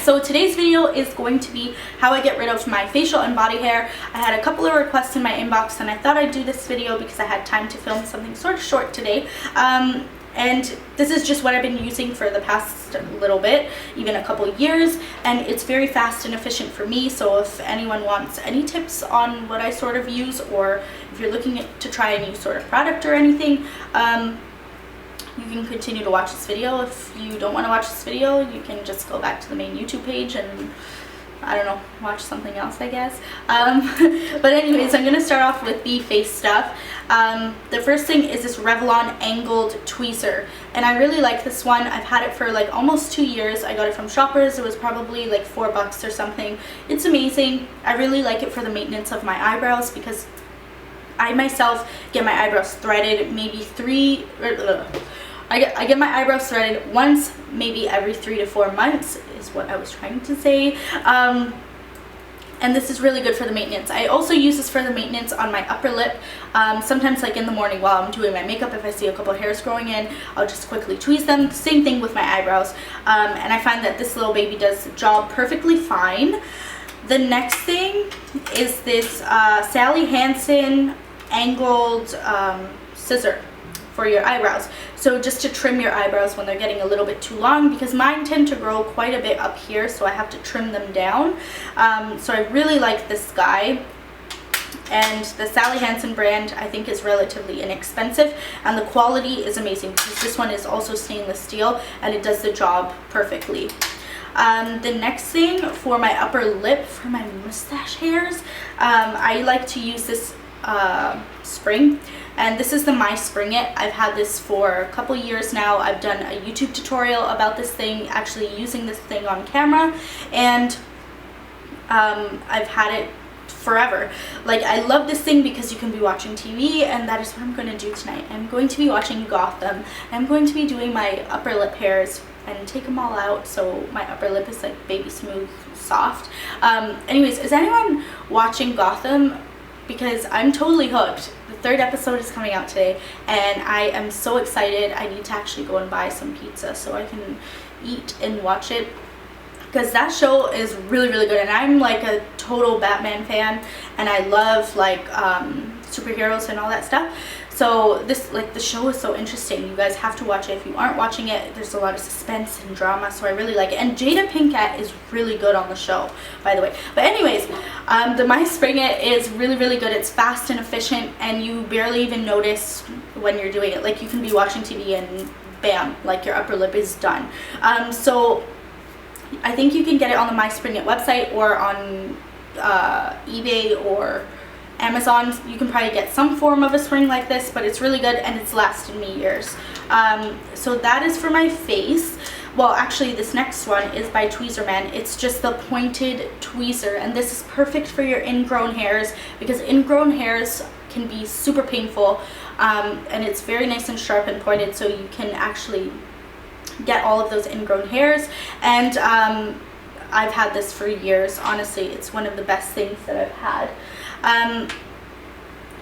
so today's video is going to be how I get rid of my facial and body hair. I had a couple of requests in my inbox and I thought I'd do this video because I had time to film something sort of short today. And this is just what I've been using for the past little bit, even a couple years, and it's very fast and efficient for me. So if anyone wants any tips on what I sort of use, or if you're looking to try a new sort of product or anything, you can continue to watch this video. If you don't want to watch this video, you can just go back to the main YouTube page and, I don't know, watch something else, I guess. But anyways, I'm going to start off with the face stuff. The first thing is this Revlon angled tweezer, and I really like this one. I've had it for like almost 2 years. I got it from Shoppers. It was probably like $4 or something. It's amazing. I really like it for the maintenance of my eyebrows because I myself get my eyebrows threaded maybe I get my eyebrows threaded once, maybe every 3 to 4 months is what I was trying to say. And this is really good for the maintenance. I also use this for the maintenance on my upper lip. Sometimes like in the morning while I'm doing my makeup, if I see a couple of hairs growing in, I'll just quickly tweeze them. Same thing with my eyebrows. And I find that this little baby does the job perfectly fine. The next thing is this Sally Hansen angled scissor for your eyebrows. So just to trim your eyebrows when they're getting a little bit too long, because mine tend to grow quite a bit up here, so I have to trim them down. So I really like this guy. And the Sally Hansen brand I think is relatively inexpensive, and the quality is amazing because this one is also stainless steel and it does the job perfectly. The next thing for my upper lip, for my mustache hairs, I like to use this spring, and this is the My Spring It. I've had this for a couple years now. I've done a YouTube tutorial about this thing, actually using this thing on camera, and I've had it forever. Like, I love this thing because you can be watching TV, and that is what I'm going to do tonight. I'm going to be watching Gotham. I'm going to be doing my upper lip hairs and take them all out so my upper lip is like baby smooth soft. Anyways, is anyone watching Gotham? Because I'm totally hooked. The 3rd episode is coming out today and I am so excited. I need to actually go and buy some pizza so I can eat and watch it, because that show is really good, and I'm like a total Batman fan and I love like superheroes and all that stuff. So this, like, the show is so interesting. You guys have to watch it. If you aren't watching it, there's a lot of suspense and drama, so I really like it. And Jada Pinkett is really good on the show, by the way. But anyways, the My Spring It is really good. It's fast and efficient, and you barely even notice when you're doing it. Like, you can be watching TV and bam, like your upper lip is done. So I think you can get it on the My Spring It website or on eBay or Amazon. You can probably get some form of a spring like this, but it's really good and it's lasted me years. So that is for my face. Well, actually this next one is by Tweezer Man. It's just the pointed tweezer, and this is perfect for your ingrown hairs because ingrown hairs can be super painful, and it's very nice and sharp and pointed, so you can actually get all of those ingrown hairs. And I've had this for years. Honestly, it's one of the best things that I've had.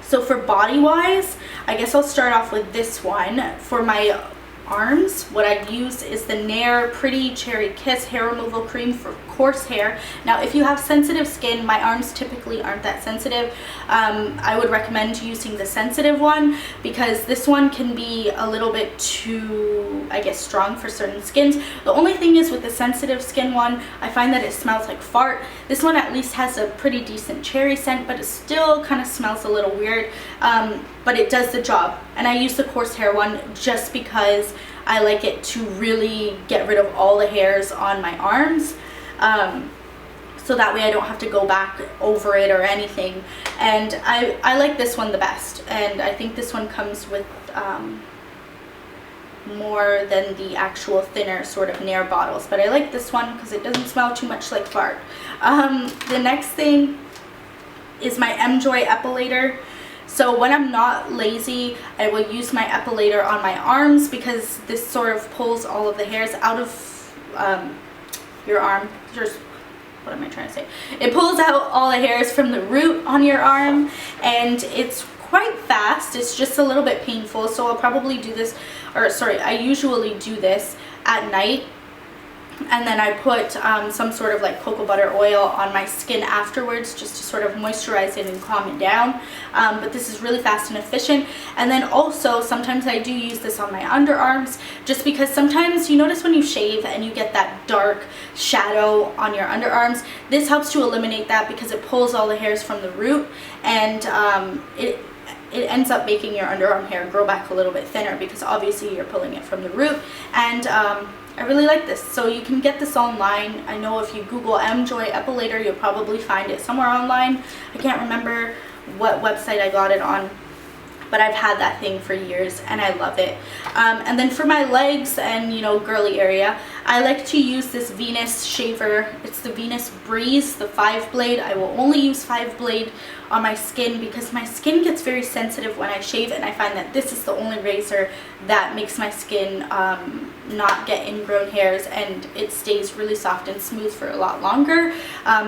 So for body wise, I guess I'll start off with this one. For my arms, what I use is the Nair Pretty Cherry Kiss hair removal cream for coarse hair. Now if you have sensitive skin, my arms typically aren't that sensitive, I would recommend using the sensitive one because this one can be a little bit too, I guess, strong for certain skins. The only thing is with the sensitive skin one, I find that it smells like fart. This one at least has a pretty decent cherry scent, but it still kind of smells a little weird, but it does the job. And I use the coarse hair one just because I like it to really get rid of all the hairs on my arms, so that way I don't have to go back over it or anything. And I like this one the best, and I think this one comes with more than the actual thinner sort of Nair bottles, but I like this one because it doesn't smell too much like fart. The next thing is my Joy Epilator. So when I'm not lazy, I will use my Epilator on my arms because this sort of pulls all of the hairs out of your arm. What am I trying to say? It pulls out all the hairs from the root on your arm, and it's quite fast. It's just a little bit painful, so I'll probably do this, or sorry, I usually do this at night and then I put some sort of like cocoa butter oil on my skin afterwards just to sort of moisturize it and calm it down. But this is really fast and efficient. And then also sometimes I do use this on my underarms, just because sometimes you notice when you shave and you get that dark shadow on your underarms. This helps to eliminate that because it pulls all the hairs from the root, and it ends up making your underarm hair grow back a little bit thinner, because obviously you're pulling it from the root. And I really like this. So you can get this online. I know if you Google Joy Epilator, you'll probably find it somewhere online. I can't remember what website I got it on, but I've had that thing for years and I love it. And then for my legs and, you know, girly area, I like to use this Venus shaver. It's the Venus Breeze, the 5-blade. I will only use 5-blade on my skin because my skin gets very sensitive when I shave, and I find that this is the only razor that makes my skin not get ingrown hairs, and it stays really soft and smooth for a lot longer,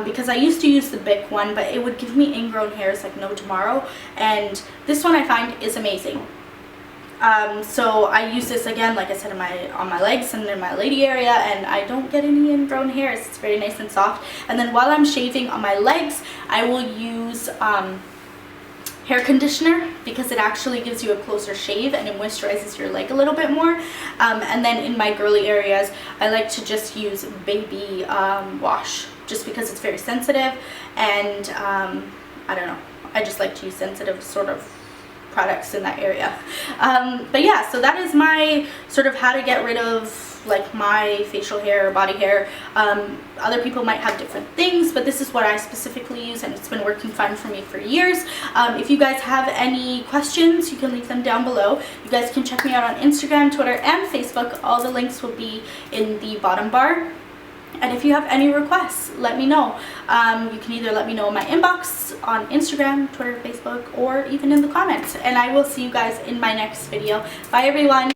because I used to use the Bic one, but it would give me ingrown hairs like no tomorrow, and this one I find is amazing. So I use this again, like I said, on my legs and in my lady area, and I don't get any ingrown hairs. It's very nice and soft. And then while I'm shaving on my legs, I will use hair conditioner, because it actually gives you a closer shave and it moisturizes your leg a little bit more. And then in my girly areas, I like to just use baby wash, just because it's very sensitive, and I don't know, I just like to use sensitive sort of products in that area. But yeah, so that is my sort of how to get rid of like my facial hair or body hair. Other people might have different things, but this is what I specifically use, and it's been working fine for me for years. If you guys have any questions, you can leave them down below. You guys can check me out on Instagram, Twitter, and Facebook. All the links will be in the bottom bar. And if you have any requests, let me know. You can either let me know in my inbox on Instagram, Twitter, Facebook, or even in the comments. And I will see you guys in my next video. Bye everyone.